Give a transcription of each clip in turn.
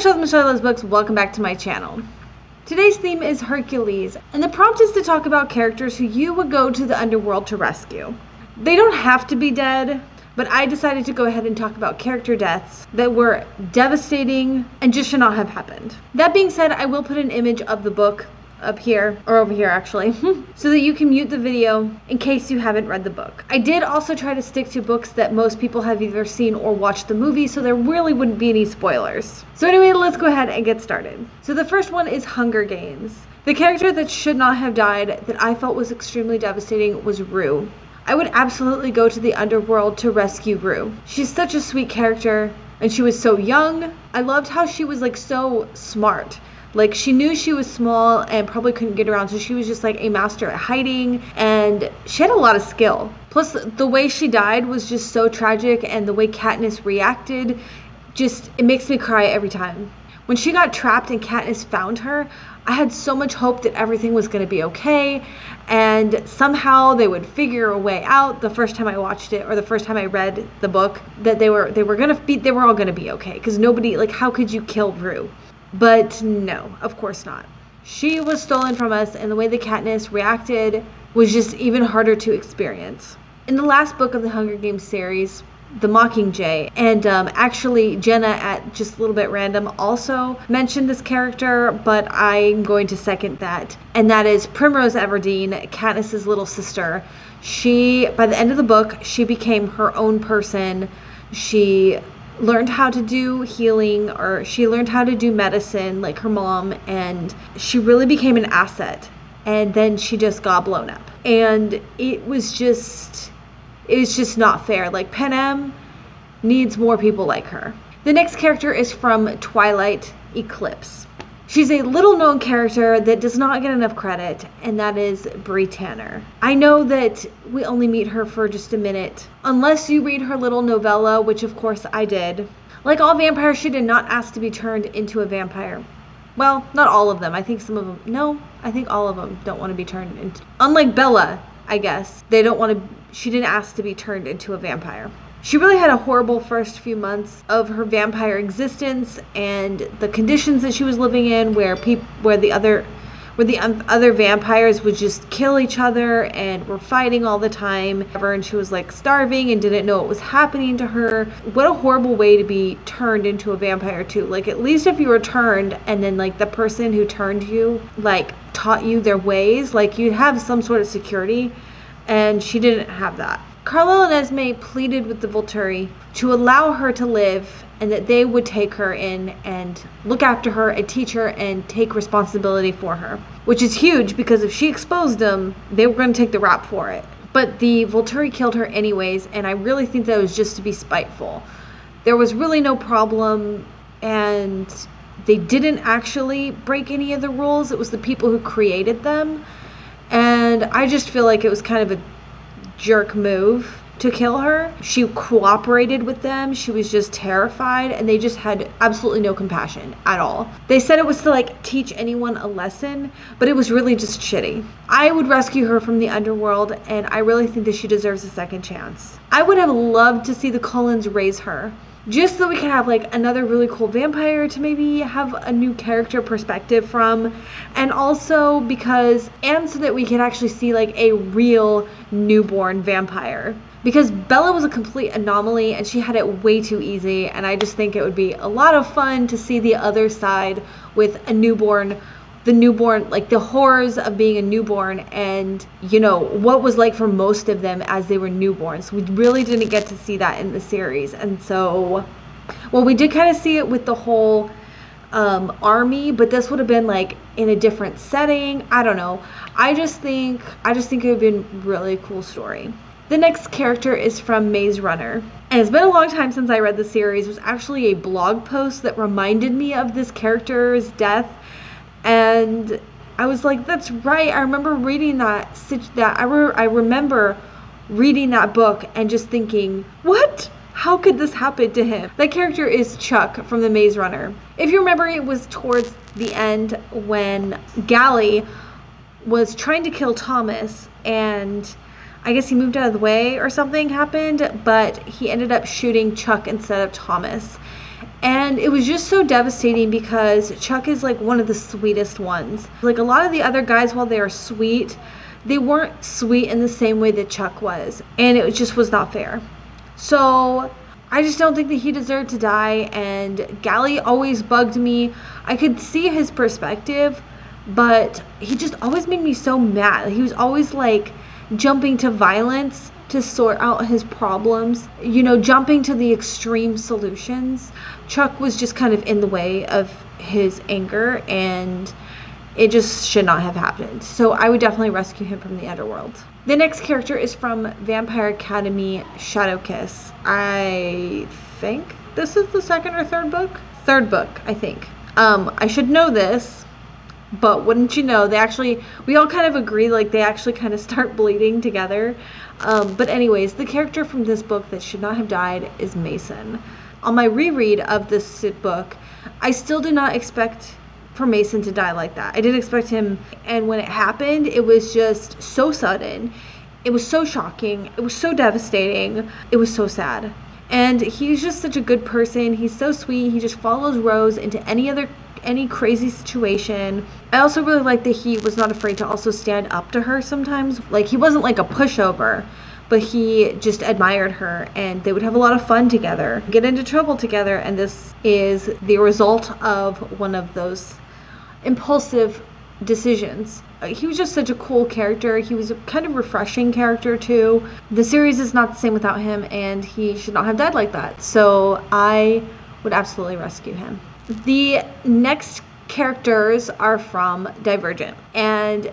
Michelle with Michelle Loves Books. Welcome back to my channel. Today's theme is Hercules, and the prompt is to talk about characters who you would go to the underworld to rescue. They don't have to be dead, but I decided to go ahead and talk about character deaths that were devastating and just should not have happened. That being said, I will put an image of the book up here, or over here actually, so that you can mute the video in case you haven't read the book. I did also try to stick to books that most people have either seen or watched the movie, so there really wouldn't be any spoilers. So anyway, let's go ahead and get started. So the first one is Hunger Games. The character that should not have died, that I felt was extremely devastating, was Rue. I would absolutely go to the underworld to rescue Rue. She's such a sweet character, and she was so young. I loved how she was like so smart. Like, she knew she was small and probably couldn't get around, so she was just like a master at hiding, and she had a lot of skill. Plus, the way she died was just so tragic, and the way Katniss reacted, it makes me cry every time. When she got trapped and Katniss found her, I had so much hope that everything was going to be okay, and somehow they would figure a way out. The first time I watched it, or the first time I read the book, that they were all going to be okay, because nobody, like, how could you kill Rue? But no, of course not. She was stolen from us, and the way that Katniss reacted was just even harder to experience. In the last book of the Hunger Games series, The Mockingjay, and actually Jenna, at just a little bit random, also mentioned this character, but I'm going to second that. And that is Primrose Everdeen, Katniss's little sister. By the end of the book, she became her own person. She learned how to do healing, or she learned how to do medicine like her mom, and she really became an asset. And then she just got blown up, and it was just not fair. Like, Panem needs more people like her. The next character is from Twilight Eclipse. She's a little known character that does not get enough credit, and that is Bree Tanner. I know that we only meet her for just a minute, unless you read her little novella, which of course I did. Like all vampires, she did not ask to be turned into a vampire. Well, not all of them. I think some of them, no, I think all of them don't want to be turned into, unlike Bella, I guess. She didn't ask to be turned into a vampire. She really had a horrible first few months of her vampire existence, and the conditions that she was living in, where the other vampires would just kill each other and were fighting all the time. And she was like starving and didn't know what was happening to her. What a horrible way to be turned into a vampire too. Like, at least if you were turned and then like the person who turned you like taught you their ways, like you'd have some sort of security, and she didn't have that. Carlisle and Esme pleaded with the Volturi to allow her to live, and that they would take her in and look after her and teach her and take responsibility for her. Which is huge, because if she exposed them, they were going to take the rap for it. But the Volturi killed her anyways, and I really think that it was just to be spiteful. There was really no problem, and they didn't actually break any of the rules. It was the people who created them. And I just feel like it was kind of a jerk move to kill her. She cooperated with them. She was just terrified, and they just had absolutely no compassion at all. They said it was to like teach anyone a lesson, but it was really just shitty. I would rescue her from the underworld, and I really think that she deserves a second chance. I would have loved to see the Cullens raise her, just so we can have like another really cool vampire to maybe have a new character perspective from, and also so that we can actually see like a real newborn vampire. Because Bella was a complete anomaly, and she had it way too easy, and I just think it would be a lot of fun to see the other side with the newborn, like the horrors of being a newborn, and what was like for most of them as they were newborns. We really didn't get to see that in the series, and so, well, we did kind of see it with the whole army, but this would have been like in a different setting. I don't know. I just think it would have been a really cool story. The next character is from Maze Runner, and it's been a long time since I read the series. It was actually a blog post that reminded me of this character's death, and I was like, that's right, I remember reading that. I remember reading that book and just thinking, what? How could this happen to him? That character is Chuck from The Maze Runner. If you remember, it was towards the end when Gally was trying to kill Thomas, and I guess he moved out of the way or something happened, but he ended up shooting Chuck instead of Thomas. And it was just so devastating because Chuck is like one of the sweetest ones. Like a lot of the other guys, while they are sweet, they weren't sweet in the same way that Chuck was. And it just was not fair. So I just don't think that he deserved to die. And Gally always bugged me. I could see his perspective, but he just always made me so mad. He was always like jumping to violence to sort out his problems, you know, jumping to the extreme solutions. Chuck was just kind of in the way of his anger, and it just should not have happened. So I would definitely rescue him from the underworld. The next character is from Vampire Academy, Shadowkiss. I think this is the second or third book? Third book, I think. I should know this, but wouldn't you know, we all kind of agree, like they actually kind of start bleeding together. But anyways, the character from this book that should not have died is Mason. On my reread of this book, I still did not expect for Mason to die like that. I didn't expect him, and when it happened, it was just so sudden. It was so shocking. It was so devastating. It was so sad. And he's just such a good person. He's so sweet. He just follows Rose into any crazy situation. I also really like that he was not afraid to also stand up to her sometimes. Like, he wasn't like a pushover, but he just admired her, and they would have a lot of fun together, get into trouble together, and this is the result of one of those impulsive decisions. He was just such a cool character. He was a kind of refreshing character too. The series is not the same without him, and he should not have died like that. So I would absolutely rescue him. The next characters are from Divergent, and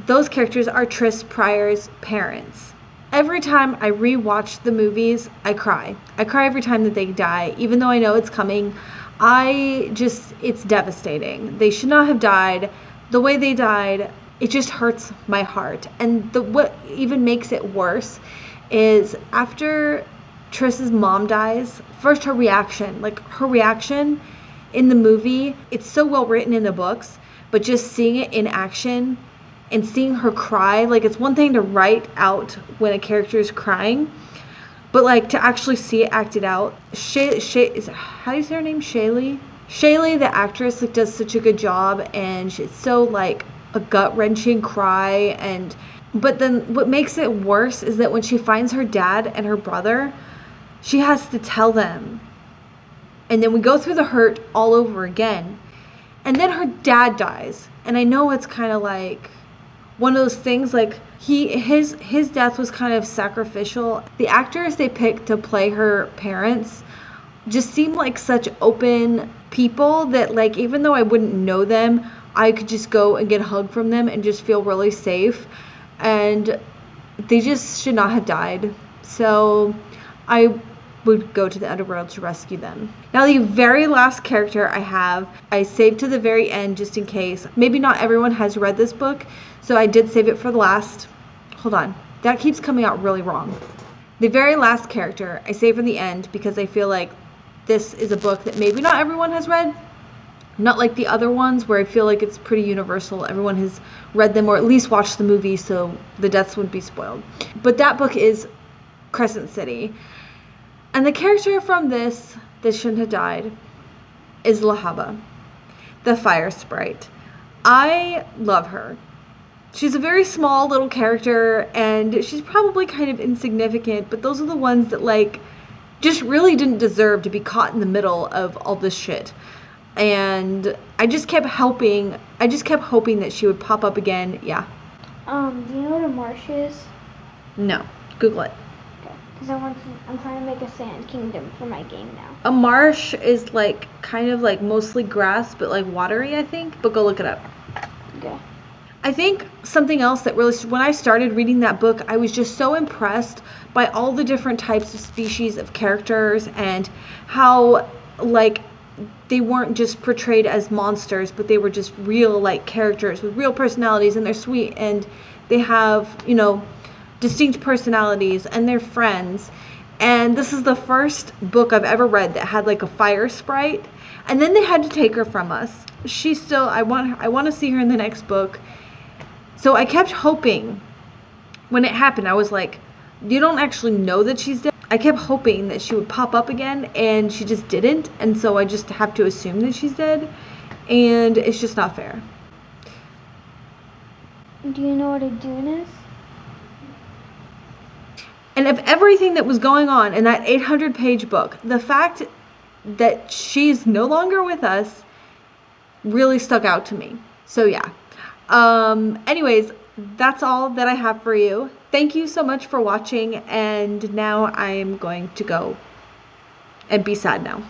those characters are Tris Pryor's parents. Every time I rewatch the movies, I cry. I cry every time that they die, even though I know it's coming. It's devastating. They should not have died. The way they died, it just hurts my heart. And what even makes it worse is after Tris's mom dies, first her reaction in the movie, it's so well written in the books, but just seeing it in action and seeing her cry, like, it's one thing to write out when a character is crying, but like to actually see it acted out. How do you say her name? Shaylee, the actress, like, does such a good job, and it's so like a gut-wrenching cry. But then what makes it worse is that when she finds her dad and her brother, she has to tell them. And then we go through the hurt all over again. And then her dad dies. And I know it's kind of like one of those things, like his death was kind of sacrificial. The actors they picked to play her parents just seemed like such open people that, like, even though I wouldn't know them, I could just go and get a hug from them and just feel really safe. And they just should not have died. So I would go to the underworld to rescue them. Now, the very last character I saved to the very end just in case. Maybe not everyone has read this book, so I did save it for the last. Hold on. That keeps coming out really wrong. The very last character I saved for the end because I feel like this is a book that maybe not everyone has read. Not like the other ones where I feel like it's pretty universal. Everyone has read them or at least watched the movie, so the deaths wouldn't be spoiled. But that book is Crescent City. And the character from this that shouldn't have died is Lahaba, the fire sprite. I love her. She's a very small little character, and she's probably kind of insignificant, but those are the ones that, like, just really didn't deserve to be caught in the middle of all this shit. And I just kept hoping that she would pop up again. Yeah. Do you know what a marsh is? No. Google it. Because I'm trying to make a sand kingdom for my game now. A marsh is like kind of like mostly grass, but like watery, I think. But go look it up. Okay. I think something else that really, when I started reading that book, I was just so impressed by all the different types of species of characters and how, like, they weren't just portrayed as monsters, but they were just real, like, characters with real personalities, and they're sweet, and they have, you know, distinct personalities, and they're friends. And this is the first book I've ever read that had like a fire sprite, and then they had to take her from us. She's still, I want to see her in the next book. So I kept hoping. When it happened, I was like, you don't actually know that she's dead. I kept hoping that she would pop up again, and she just didn't, and so I just have to assume that she's dead, and it's just not fair. Do you know what a dune is? And of everything that was going on in that 800-page book, the fact that she's no longer with us really stuck out to me. So yeah. Anyways, that's all that I have for you. Thank you so much for watching, and now I'm going to go and be sad now.